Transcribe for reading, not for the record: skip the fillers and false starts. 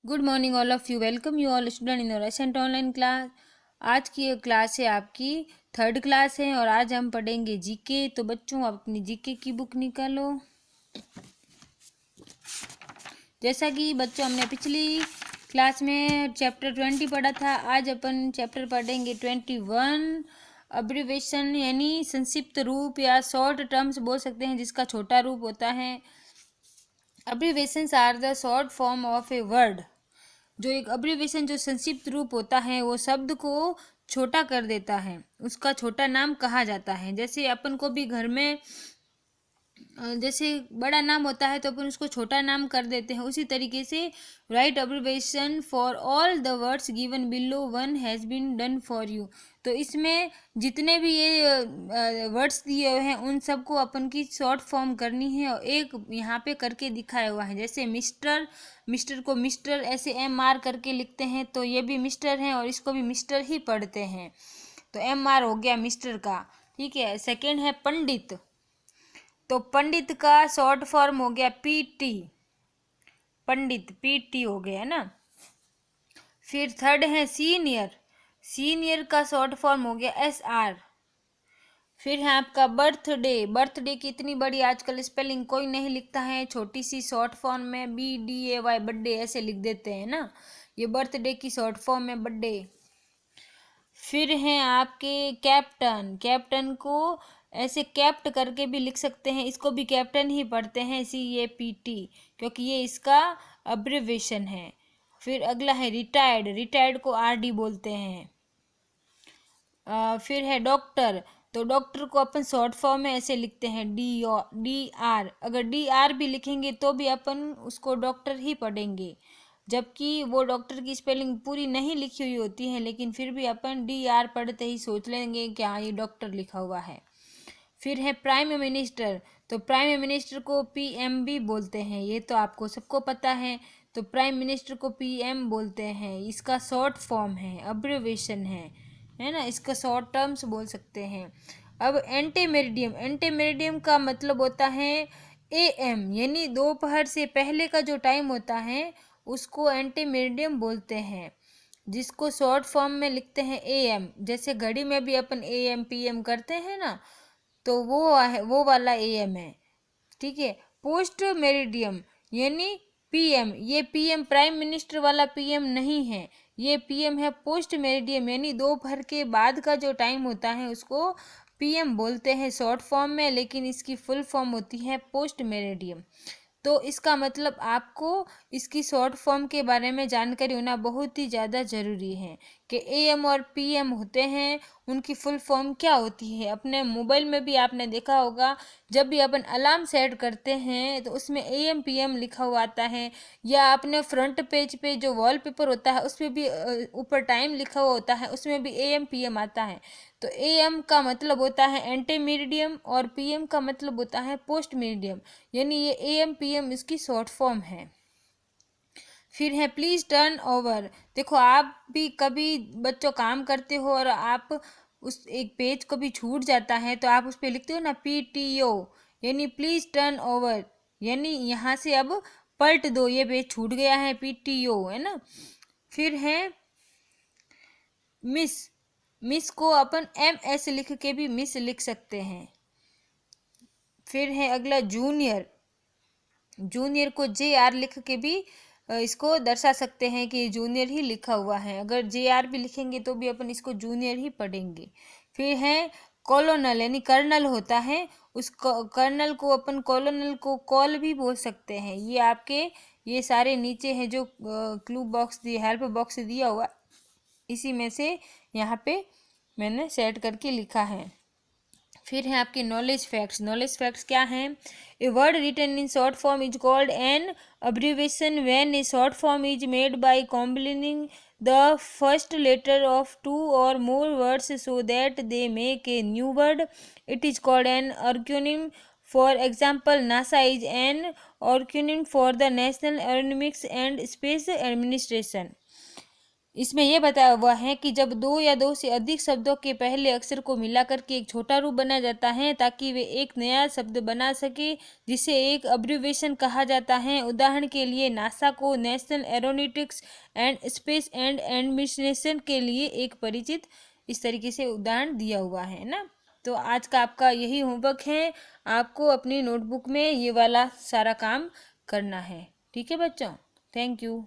Good morning all of you. Welcome you all student in रेसेंट online class. आज की class है आपकी third class है और आज हम पढ़ेंगे जीके। तो बच्चों आप अपनी जीके की बुक निकालो। जैसा कि बच्चों हमने पिछली क्लास में चैप्टर 20 पढ़ा था, आज अपन चैप्टर पढ़ेंगे 21। अब्रिवेशन यानी संक्षिप्त रूप या शॉर्ट टर्म्स बोल सकते हैं, जिसका छोटा रूप होता है। Abbreviations are the short form of a word. जो एक अब्रिवेशन जो संक्षिप्त रूप होता है वो शब्द को छोटा कर देता है, उसका छोटा नाम कहा जाता है। जैसे अपन को भी घर में जैसे बड़ा नाम होता है तो अपन उसको छोटा नाम कर देते हैं, उसी तरीके से right abbreviation for all the words given below one has been done for you. तो इसमें जितने भी ये वर्ड्स दिए हुए हैं उन सबको अपन की शॉर्ट फॉर्म करनी है और एक यहाँ पे करके दिखाया हुआ है। जैसे मिस्टर, मिस्टर को मिस्टर ऐसे एम आर करके लिखते हैं, तो ये भी मिस्टर हैं और इसको भी मिस्टर ही पढ़ते हैं। तो एम आर हो गया मिस्टर का, ठीक है। सेकेंड है पंडित, तो पंडित का शॉर्ट फॉर्म हो गया पीटी, पंडित पीटी हो गया ना। फिर थर्ड है सीनियर, सीनियर का शॉर्ट फॉर्म हो गया एस आर। फिर है आपका बर्थडे, बर्थडे की इतनी बड़ी आजकल स्पेलिंग कोई नहीं लिखता है, छोटी सी शॉर्ट फॉर्म में BDAY बर्थडे ऐसे लिख देते हैं ना, ये बर्थडे की शॉर्ट फॉर्म में बर्थडे। फिर हैं आपके कैप्टन, कैप्टन को ऐसे कैप्ट करके भी लिख सकते हैं, इसको भी कैप्टन ही पढ़ते हैं CAPT, क्योंकि ये इसका अब्रिवेशन है। फिर अगला है रिटायर्ड, रिटायर्ड को RD बोलते हैं। फिर है डॉक्टर, तो डॉक्टर को अपन शॉर्ट फॉर्म में ऐसे लिखते हैं DR। अगर DR भी लिखेंगे तो भी अपन उसको डॉक्टर ही पढ़ेंगे, जबकि वो डॉक्टर की स्पेलिंग पूरी नहीं लिखी हुई होती है, लेकिन फिर भी अपन DR पढ़ते ही सोच लेंगे कि हाँ ये डॉक्टर लिखा हुआ है। फिर है प्राइम मिनिस्टर, तो प्राइम मिनिस्टर को PM भी बोलते हैं, ये तो आपको सबको पता है। तो प्राइम मिनिस्टर को PM बोलते हैं, इसका शॉर्ट फॉर्म है, अब्रिवेशन है ना, इसका शॉर्ट टर्म्स बोल सकते हैं। अब एंटीमेरिडियम, एंटीमेरिडियम का मतलब होता है AM, यानी दोपहर से पहले का जो टाइम होता है उसको एंटीमेरिडियम बोलते हैं, जिसको शॉर्ट फॉर्म में लिखते हैं AM। जैसे घड़ी में भी अपन AM PM करते हैं ना, तो वो वाला AM है, ठीक है। पोस्ट मेरिडियम यानी PM, ये PM प्राइम मिनिस्टर वाला PM नहीं है, ये PM है पोस्ट मेरिडियम, यानी दोपहर के बाद का जो टाइम होता है उसको PM बोलते हैं शॉर्ट फॉर्म में, लेकिन इसकी फुल फॉर्म होती है पोस्ट मेरिडियम। तो इसका मतलब आपको इसकी शॉर्ट फॉर्म के बारे में जानकारी होना बहुत ही ज़्यादा ज़रूरी है कि AM और PM होते हैं, उनकी फुल फॉर्म क्या होती है। अपने मोबाइल में भी आपने देखा होगा, जब भी अपन अलार्म सेट करते हैं तो उसमें AM PM लिखा हुआ आता है, या अपने फ्रंट पेज पे जो वॉलपेपर होता है उसमें भी ऊपर टाइम लिखा हुआ होता है, उसमें भी AM PM आता है। तो AM का मतलब होता है एंटीमेरिडियम और PM का मतलब होता है पोस्ट मेरिडियम, यानी ये AM PM इसकी शॉर्ट फॉर्म है। फिर है प्लीज़ टर्न ओवर, देखो आप भी कभी बच्चों काम करते हो और आप उस एक पेज को भी छूट जाता है तो आप उस पर लिखते हो ना PTO, यानी प्लीज़ टर्न ओवर, यानी यहाँ से अब पलट दो, ये पेज छूट गया है, PTO है ना। फिर है मिस, मिस को अपन MS लिख के भी मिस लिख सकते हैं। फिर है अगला जूनियर, जूनियर को JR लिख के भी इसको दर्शा सकते हैं कि जूनियर ही लिखा हुआ है, अगर JR भी लिखेंगे तो भी अपन इसको जूनियर ही पढ़ेंगे। फिर है कॉलोनल, यानी कर्नल होता है, उस कर्नल को अपन कॉलोनल को कॉल भी बोल सकते हैं। ये आपके ये सारे नीचे हैं जो क्लू बॉक्स दिए, हेल्प बॉक्स दिया हुआ, इसी में से यहाँ पे मैंने सेट करके लिखा है। फिर है आपके नॉलेज फैक्ट्स, नॉलेज फैक्ट्स क्या हैं। A word written in short form is called an abbreviation when A short form is made by कॉम्बिनिंग the first letter of to और more words so that they make a new word, it is called an ऑर्क्यूनिम। For example NASA is an ऑर्क्यूनिम for the national एरोनॉमिक्स and space administration. इसमें यह बताया हुआ है कि जब दो या दो से अधिक शब्दों के पहले अक्षर को मिलाकर के एक छोटा रूप बनाया जाता है ताकि वे एक नया शब्द बना सके, जिसे एक अब्रिविएशन कहा जाता है। उदाहरण के लिए नासा को national aeronautics and space and administration के लिए एक परिचित, इस तरीके से उदाहरण दिया हुआ है ना। तो आज का आपका यही होमवर्क है, आपको अपनी नोटबुक में ये वाला सारा काम करना है। ठीक है बच्चों, थैंक यू।